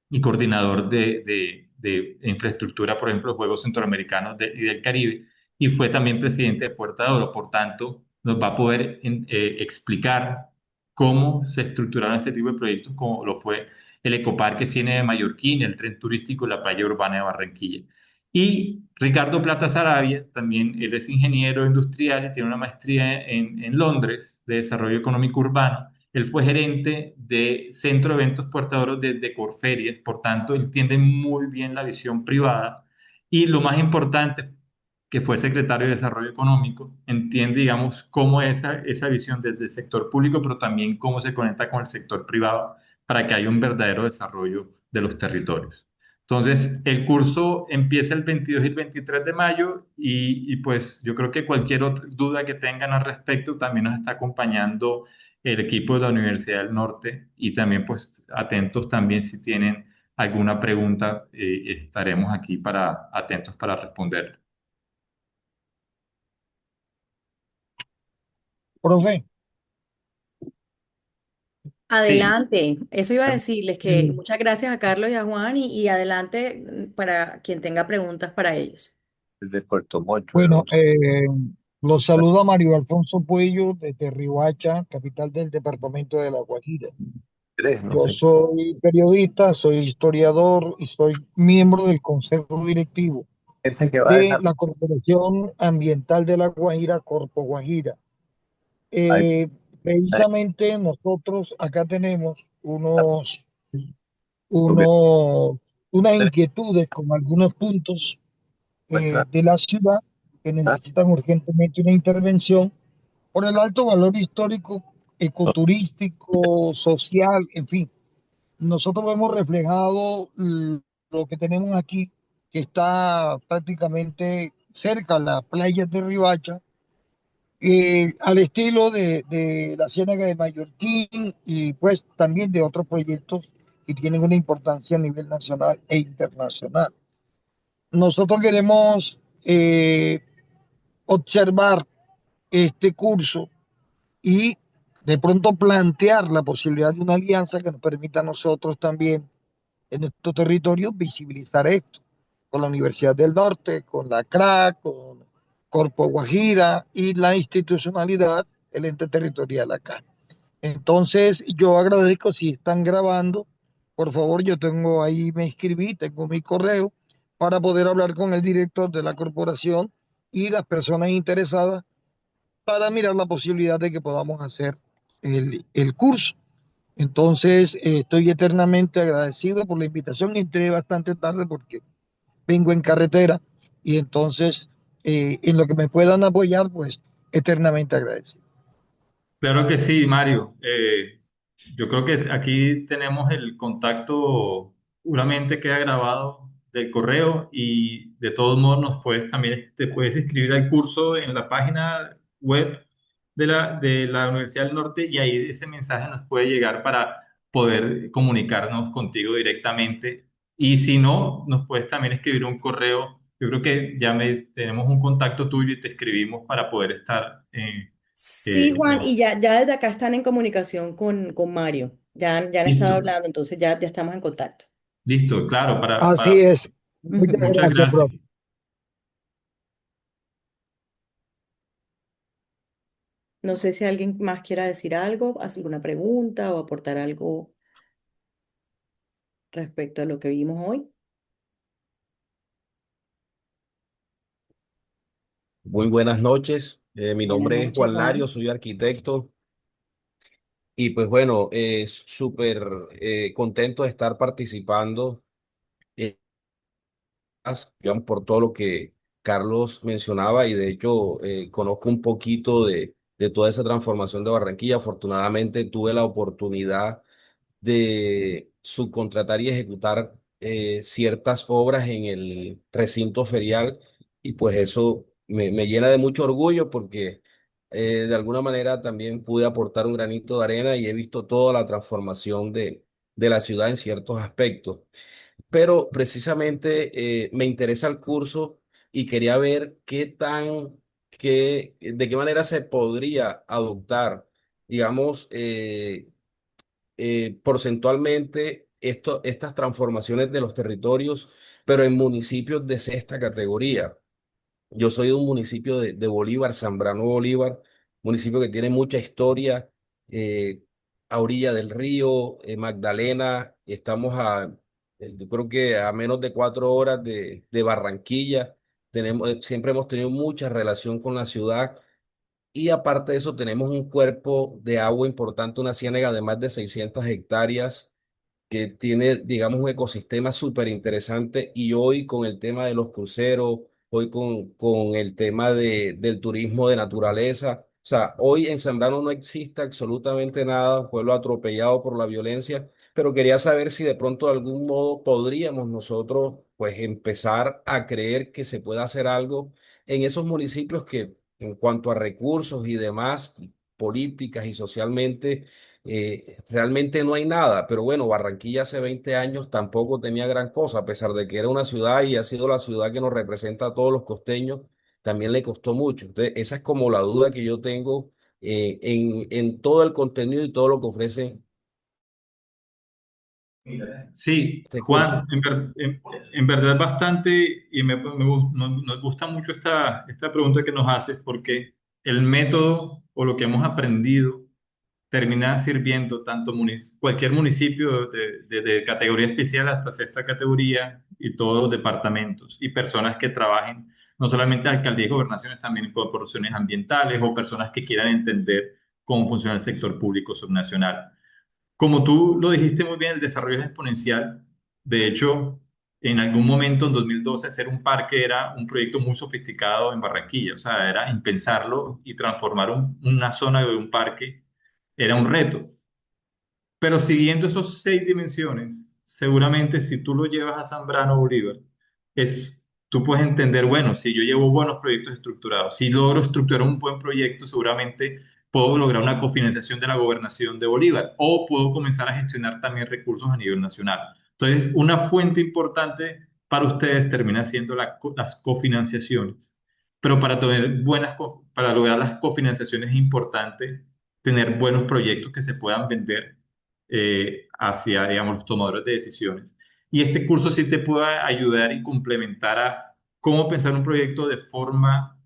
y coordinador de infraestructura, por ejemplo, Juegos Centroamericanos y del Caribe, y fue también presidente de Puerta de Oro. Por tanto, nos va a poder explicar cómo se estructuraron este tipo de proyectos, como lo fue el Ecoparque Cine de Mallorquín, el tren turístico y la playa urbana de Barranquilla. Y Ricardo Plata Sarabia, también él es ingeniero industrial y tiene una maestría en Londres de desarrollo económico urbano. Él fue gerente de Centro de Eventos Portadores de Corferias, por tanto, entiende muy bien la visión privada y lo más importante, que fue secretario de Desarrollo Económico, entiende, digamos, cómo esa visión desde el sector público, pero también cómo se conecta con el sector privado para que haya un verdadero desarrollo de los territorios. Entonces, el curso empieza el 22 y el 23 de mayo y pues yo creo que cualquier otra duda que tengan al respecto también nos está acompañando el equipo de la Universidad del Norte y también pues atentos también si tienen alguna pregunta, estaremos aquí atentos para responder. Profe, Sí, Adelante, eso iba a decirles que eh, muchas gracias a Carlos y a Juan y adelante para quien tenga preguntas para ellos. de Puerto Montt, bueno, ¿no? los saluda Mario Alfonso Puello desde Riohacha, capital del departamento de La Guajira. ¿Crees? No Yo sé. soy periodista, soy historiador y soy miembro del consejo directivo Gente que va a de esa. la Corporación Ambiental de La Guajira, Corpo Guajira. Ay, Eh, ay, Precisamente nosotros acá tenemos porque unos, unas inquietudes con algunos puntos muestra. de la ciudad que Ah, necesitan urgentemente una intervención por el alto valor histórico, no, ecoturístico, social, en fin. Nosotros hemos reflejado lo que tenemos aquí, que está prácticamente cerca a la playa de Ribacha, al estilo de la Ciénaga de Mallorquín y pues también de otros proyectos que tienen una importancia a nivel nacional e internacional. Nosotros queremos observar este curso y de pronto plantear la posibilidad de una alianza que nos permita a nosotros también en nuestro territorio visibilizar esto, con la Universidad del Norte, con la CRA, con Corpo Guajira y la institucionalidad, el ente territorial acá. Entonces, yo agradezco si están grabando, por favor, yo tengo ahí, me inscribí, tengo mi correo para poder hablar con el director de la corporación y las personas interesadas para mirar la posibilidad de que podamos hacer el curso. Entonces, estoy eternamente agradecido por la invitación. Entré bastante tarde porque vengo en carretera y entonces, en lo que me puedan apoyar, pues eternamente agradecido. Claro que sí, Mario. Yo creo que aquí tenemos el contacto, seguramente queda grabado del correo y de todos modos nos puedes también, te puedes inscribir al curso en la página web de la Universidad del Norte y ahí ese mensaje nos puede llegar para poder comunicarnos contigo directamente. Y si no, nos puedes también escribir un correo. Yo creo que tenemos un contacto tuyo y te escribimos para poder estar Sí, Juan, y ya desde acá están en comunicación con Mario. Ya han estado listo. hablando, entonces ya estamos en contacto. Listo, claro, Así es. Muchas Ujú. muchas gracias, gracias. profe. No sé si alguien más quiera decir algo, hacer alguna pregunta o aportar algo respecto a lo que vimos hoy. Muy buenas noches. Mi Buenas nombre es noches, Juan Lario, Juan. soy arquitecto y pues bueno, súper contento de estar participando, eh, digamos, por todo lo que Carlos mencionaba y de hecho conozco un poquito de toda esa transformación de Barranquilla. Afortunadamente tuve la oportunidad de subcontratar y ejecutar ciertas obras en el recinto ferial y pues eso me llena de mucho orgullo porque de alguna manera también pude aportar un granito de arena y he visto toda la transformación de la ciudad en ciertos aspectos. Pero precisamente me interesa el curso y quería ver de qué manera se podría adoptar, digamos, porcentualmente estas transformaciones de los territorios, pero en municipios de sexta categoría. Yo soy de un municipio de Bolívar, Zambrano Bolívar, municipio que tiene mucha historia, eh, a orilla del río, Magdalena, yo creo que a menos de 4 horas de Barranquilla. Siempre hemos tenido mucha relación con la ciudad y aparte de eso tenemos un cuerpo de agua importante, una ciénaga de más de 600 hectáreas que tiene, digamos, un ecosistema súper interesante y hoy con el tema de los cruceros, hoy con el tema del turismo de naturaleza, o sea, hoy en Zambrano no existe absolutamente nada, un pueblo atropellado por la violencia, pero quería saber si de pronto de algún modo podríamos nosotros, pues, empezar a creer que se puede hacer algo en esos municipios que, en cuanto a recursos y demás, políticas y socialmente, realmente no hay nada, pero bueno, Barranquilla hace 20 años tampoco tenía gran cosa, a pesar de que era una ciudad y ha sido la ciudad que nos representa a todos los costeños, también le costó mucho. Entonces, esa es como la duda que yo tengo en todo el contenido y todo lo que ofrece Sí, este Juan, curso. en verdad bastante, y nos gusta mucho esta pregunta que nos haces porque el método o lo que hemos aprendido termina sirviendo tanto cualquier municipio de categoría especial hasta sexta categoría y todos los departamentos y personas que trabajen, no solamente alcaldías y gobernaciones, también corporaciones ambientales o personas que quieran entender cómo funciona el sector público subnacional. Como tú lo dijiste muy bien, el desarrollo es exponencial. De hecho, en algún momento, en 2012, hacer un parque era un proyecto muy sofisticado en Barranquilla. O sea, era impensarlo y transformar una zona de un parque era un reto. Pero siguiendo esos 6 dimensiones, seguramente si tú lo llevas a Zambrano Bolívar, tú puedes entender, bueno, si yo llevo buenos proyectos estructurados, si logro estructurar un buen proyecto, seguramente puedo lograr una cofinanciación de la gobernación de Bolívar o puedo comenzar a gestionar también recursos a nivel nacional. Entonces, una fuente importante para ustedes termina siendo las cofinanciaciones. Pero para lograr las cofinanciaciones es importante tener buenos proyectos que se puedan vender hacia, digamos, los tomadores de decisiones. Y este curso sí te puede ayudar y complementar a cómo pensar un proyecto de forma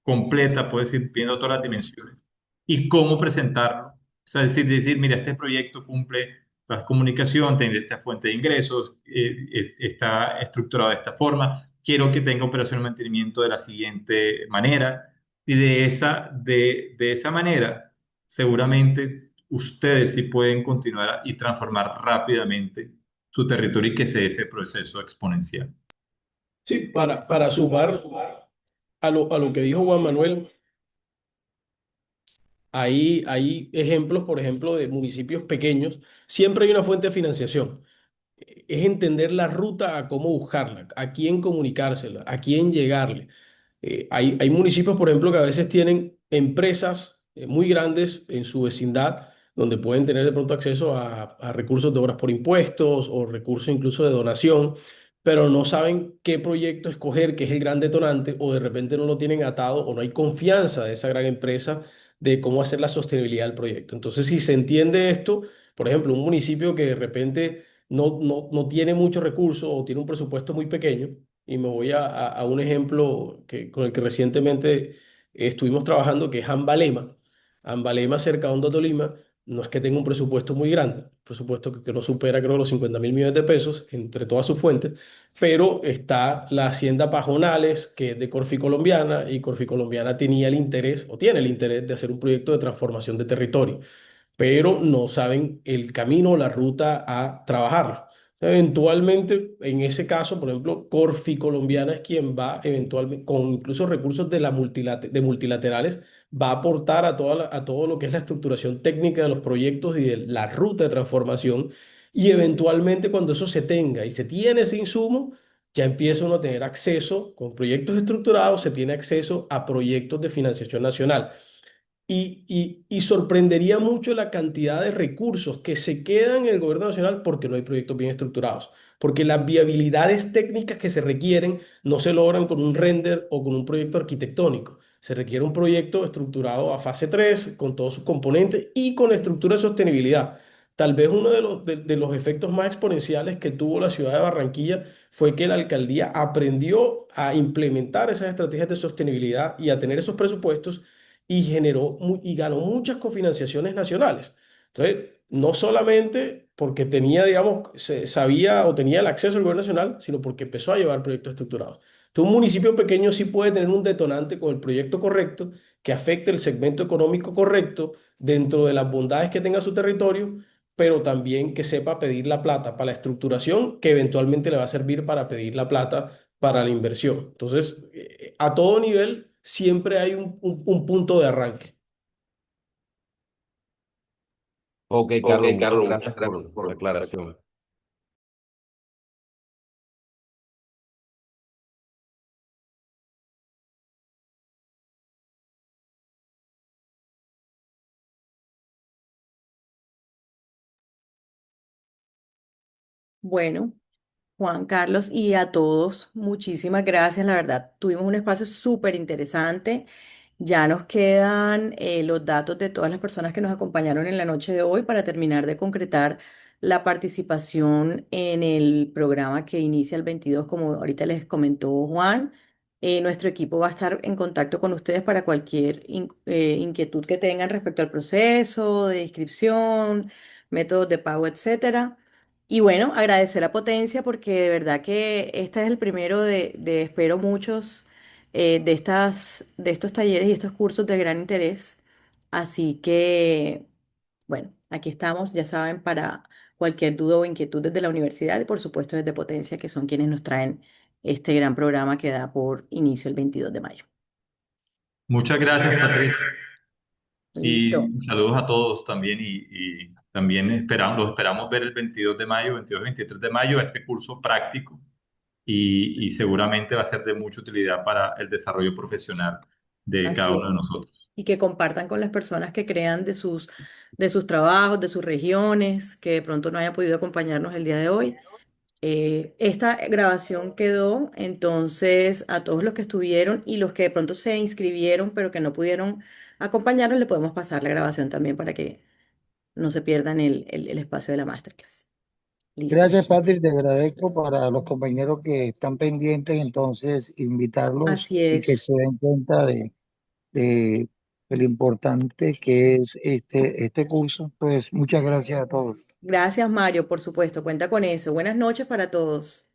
completa, puedes ir viendo todas las dimensiones, y cómo presentarlo. O sea, decir, mira, este proyecto cumple la comunicación, tiene esta fuente de ingresos, está estructurado de esta forma, quiero que tenga operación y mantenimiento de la siguiente manera, y de esa manera, seguramente ustedes sí pueden continuar y transformar rápidamente su territorio y que se dé ese proceso exponencial. Sí, para sumar a lo que dijo Juan Manuel, hay ejemplos, por ejemplo, de municipios pequeños. Siempre hay una fuente de financiación. Es entender la ruta a cómo buscarla, a quién comunicársela, a quién llegarle. Hay municipios, por ejemplo, que a veces tienen empresas muy grandes en su vecindad donde pueden tener de pronto acceso a recursos de obras por impuestos o recursos incluso de donación, pero no saben qué proyecto escoger, que es el gran detonante, o de repente no lo tienen atado o no hay confianza de esa gran empresa de cómo hacer la sostenibilidad del proyecto. Entonces, si se entiende esto, por ejemplo, un municipio que de repente no tiene muchos recursos o tiene un presupuesto muy pequeño, y me voy a un ejemplo con el que recientemente estuvimos trabajando, que es Ambalema. Ambalema, cerca de Hondo, Tolima, no es que tenga un presupuesto muy grande, un presupuesto que no supera, creo, los 50.000 millones de pesos entre todas sus fuentes, pero está la Hacienda Pajonales, que es de Corfi Colombiana, y Corfi Colombiana tenía el interés, o tiene el interés, de hacer un proyecto de transformación de territorio, pero no saben el camino o la ruta a trabajarlo. Eventualmente, en ese caso, por ejemplo, Corfi Colombiana es quien va eventualmente, con incluso recursos de multilaterales, va a aportar a todo lo que es la estructuración técnica de los proyectos y de la ruta de transformación. Y eventualmente, cuando eso se tenga y se tiene ese insumo, ya empieza uno a tener acceso, con proyectos estructurados, se tiene acceso a proyectos de financiación nacional. Y sorprendería mucho la cantidad de recursos que se quedan en el gobierno nacional porque no hay proyectos bien estructurados, porque las viabilidades técnicas que se requieren no se logran con un render o con un proyecto arquitectónico. Se requiere un proyecto estructurado a fase 3 con todos sus componentes y con estructura de sostenibilidad. Tal vez uno de los efectos más exponenciales que tuvo la ciudad de Barranquilla fue que la alcaldía aprendió a implementar esas estrategias de sostenibilidad y a tener esos presupuestos, y y ganó muchas cofinanciaciones nacionales. Entonces, no solamente porque tenía, digamos, sabía o tenía el acceso al gobierno nacional, sino porque empezó a llevar proyectos estructurados. Entonces, un municipio pequeño sí puede tener un detonante con el proyecto correcto, que afecte el segmento económico correcto dentro de las bondades que tenga su territorio, pero también que sepa pedir la plata para la estructuración, que eventualmente le va a servir para pedir la plata para la inversión. Entonces, a todo nivel siempre hay un punto de arranque. Ok, Ok, Carlos, muchas Carlos, muchas gracias gracias por la por la aclaración. Bueno, Juan Carlos y a todos, muchísimas gracias. La verdad, tuvimos un espacio súper interesante. Ya nos quedan los datos de todas las personas que nos acompañaron en la noche de hoy para terminar de concretar la participación en el programa que inicia el 22, como ahorita les comentó Juan. Nuestro equipo va a estar en contacto con ustedes para cualquier inquietud que tengan respecto al proceso de inscripción, métodos de pago, etcétera. Y bueno, agradecer a Potencia porque de verdad que este es el primero espero muchos de estos talleres y estos cursos de gran interés. Así que, bueno, aquí estamos, ya saben, para cualquier duda o inquietud desde la universidad y por supuesto desde Potencia, que son quienes nos traen este gran programa que da por inicio el 22 de mayo. Muchas gracias, Patricia. Listo. Y saludos a todos también y también los esperamos ver el 22 de mayo, 22 23 de mayo, este curso práctico y seguramente va a ser de mucha utilidad para el desarrollo profesional de cada Así uno de es. nosotros. Y que compartan con las personas que crean de sus trabajos, de sus regiones, que de pronto no hayan podido acompañarnos el día de hoy. Esta grabación quedó, entonces a todos los que estuvieron y los que de pronto se inscribieron pero que no pudieron acompañarnos, le podemos pasar la grabación también para que no se pierdan el espacio de la masterclass. Listo. Gracias, Patrick, te agradezco para los compañeros que están pendientes, entonces invitarlos Así y que es. se den cuenta de lo importante que es este curso. Pues muchas gracias a todos. Gracias, Mario, por supuesto. Cuenta con eso. Buenas noches para todos.